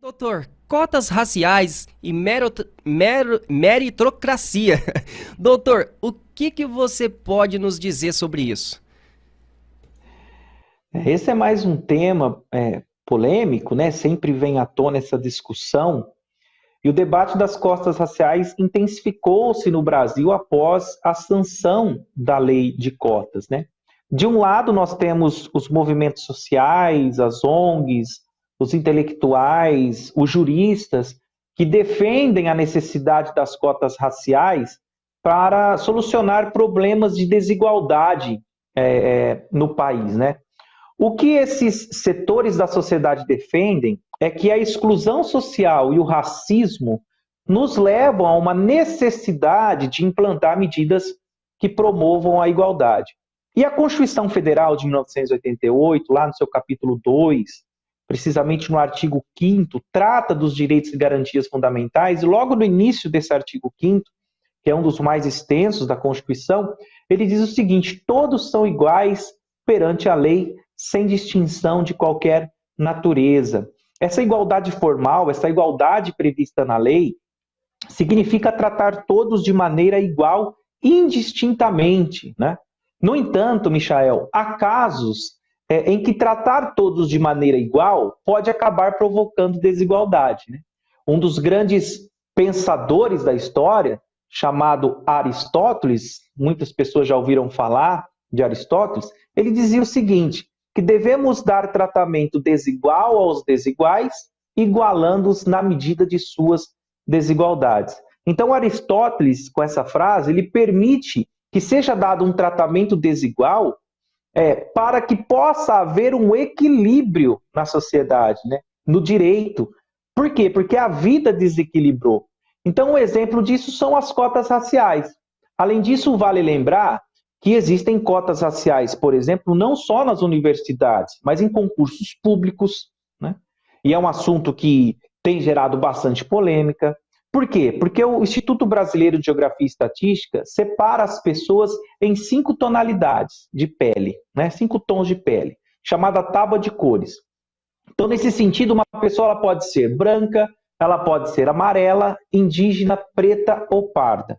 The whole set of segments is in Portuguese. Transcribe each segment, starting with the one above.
Doutor, cotas raciais e meritocracia. Doutor, o que você pode nos dizer sobre isso? Esse é mais um tema polêmico, né? Sempre vem à tona essa discussão. E o debate das cotas raciais intensificou-se no Brasil após a sanção da lei de cotas, né? De um lado, nós temos os movimentos sociais, as ONGs, os intelectuais, os juristas, que defendem a necessidade das cotas raciais para solucionar problemas de desigualdade no país, né? O que esses setores da sociedade defendem é que a exclusão social e o racismo nos levam a uma necessidade de implantar medidas que promovam a igualdade. E a Constituição Federal de 1988, lá no seu capítulo 2, precisamente no artigo 5º, trata dos direitos e garantias fundamentais, e logo no início desse artigo 5º, que é um dos mais extensos da Constituição, ele diz o seguinte: todos são iguais perante a lei, sem distinção de qualquer natureza. Essa igualdade formal, essa igualdade prevista na lei, significa tratar todos de maneira igual, indistintamente, né? No entanto, Michael, há casos em que tratar todos de maneira igual pode acabar provocando desigualdade, né? Um dos grandes pensadores da história, chamado Aristóteles, muitas pessoas já ouviram falar de Aristóteles, ele dizia o seguinte: que devemos dar tratamento desigual aos desiguais, igualando-os na medida de suas desigualdades. Então, Aristóteles, com essa frase, ele permite que seja dado um tratamento desigual para que possa haver um equilíbrio na sociedade, né? No direito. Por quê? Porque a vida desequilibrou. Então, um exemplo disso são as cotas raciais. Além disso, vale lembrar que existem cotas raciais, por exemplo, não só nas universidades, mas em concursos públicos, né? E é um assunto que tem gerado bastante polêmica. Por quê? Porque o Instituto Brasileiro de Geografia e Estatística separa as pessoas em 5 tonalidades de pele, né? 5 tons de pele, chamada tábua de cores. Então, nesse sentido, uma pessoa ela pode ser branca, ela pode ser amarela, indígena, preta ou parda.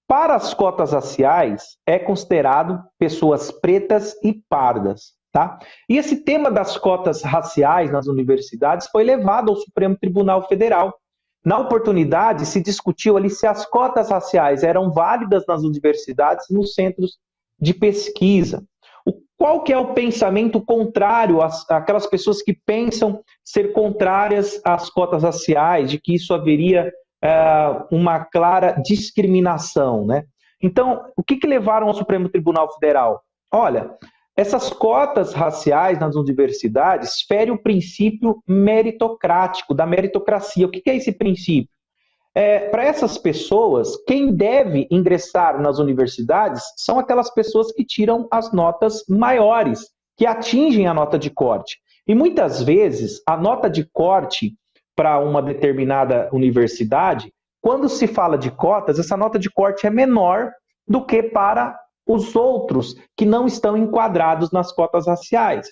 Para as cotas raciais, é considerado pessoas pretas e pardas, tá? E esse tema das cotas raciais nas universidades foi levado ao Supremo Tribunal Federal. Na oportunidade, se discutiu ali se as cotas raciais eram válidas nas universidades e nos centros de pesquisa. Qual que é o pensamento contrário àquelas pessoas que pensam ser contrárias às cotas raciais, de que isso haveria uma clara discriminação, né? Então, o que levaram ao Supremo Tribunal Federal? Olha, essas cotas raciais nas universidades ferem o princípio meritocrático, da meritocracia. O que é esse princípio? Para essas pessoas, quem deve ingressar nas universidades são aquelas pessoas que tiram as notas maiores, que atingem a nota de corte. E muitas vezes, a nota de corte para uma determinada universidade, quando se fala de cotas, essa nota de corte é menor do que para os outros que não estão enquadrados nas cotas raciais.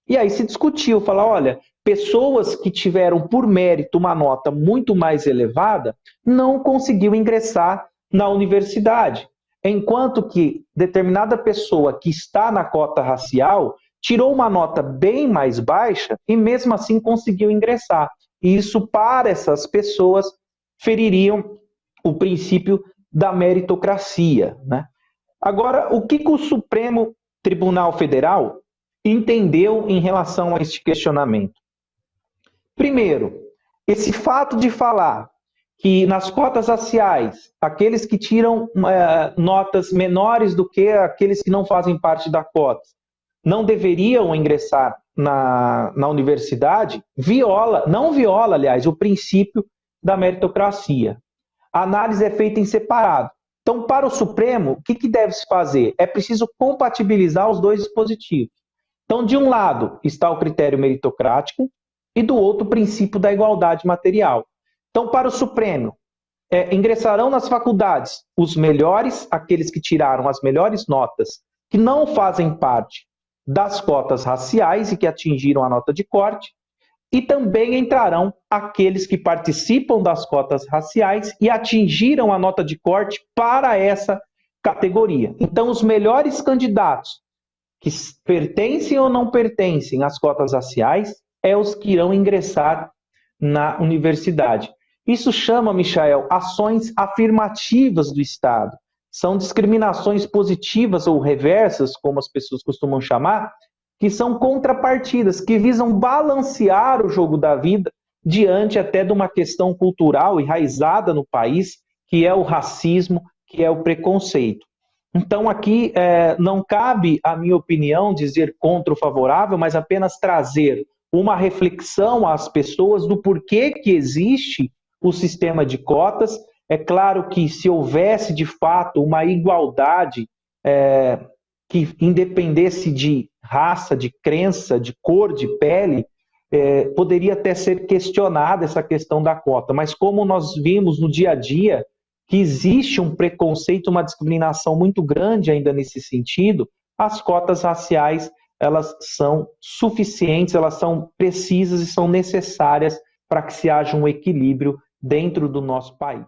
E aí se discutiu, falar, olha, pessoas que tiveram por mérito uma nota muito mais elevada não conseguiu ingressar na universidade, enquanto que determinada pessoa que está na cota racial tirou uma nota bem mais baixa e mesmo assim conseguiu ingressar. E isso, para essas pessoas, feririam o princípio da meritocracia, né? Agora, o que o Supremo Tribunal Federal entendeu em relação a este questionamento? Primeiro, esse fato de falar que nas cotas raciais, aqueles que tiram notas menores do que aqueles que não fazem parte da cota não deveriam ingressar na universidade, não viola, aliás, o princípio da meritocracia. A análise é feita em separado. Então, para o Supremo, o que deve se fazer? É preciso compatibilizar os dois dispositivos. Então, de um lado está o critério meritocrático e do outro o princípio da igualdade material. Então, para o Supremo, ingressarão nas faculdades os melhores, aqueles que tiraram as melhores notas, que não fazem parte das cotas raciais e que atingiram a nota de corte, e também entrarão aqueles que participam das cotas raciais e atingiram a nota de corte para essa categoria. Então, os melhores candidatos que pertencem ou não pertencem às cotas raciais é os que irão ingressar na universidade. Isso chama, Michael, ações afirmativas do Estado. São discriminações positivas ou reversas, como as pessoas costumam chamar, que são contrapartidas, que visam balancear o jogo da vida diante até de uma questão cultural enraizada no país, que é o racismo, que é o preconceito. Então, aqui não cabe, a minha opinião, dizer contra ou favorável, mas apenas trazer uma reflexão às pessoas do porquê que existe o sistema de cotas. É claro que se houvesse, de fato, uma igualdade que independesse de raça, de crença, de cor, de pele, poderia até ser questionada essa questão da cota. Mas como nós vimos no dia a dia que existe um preconceito, uma discriminação muito grande ainda nesse sentido, as cotas raciais, elas são suficientes, elas são precisas e são necessárias para que se haja um equilíbrio dentro do nosso país.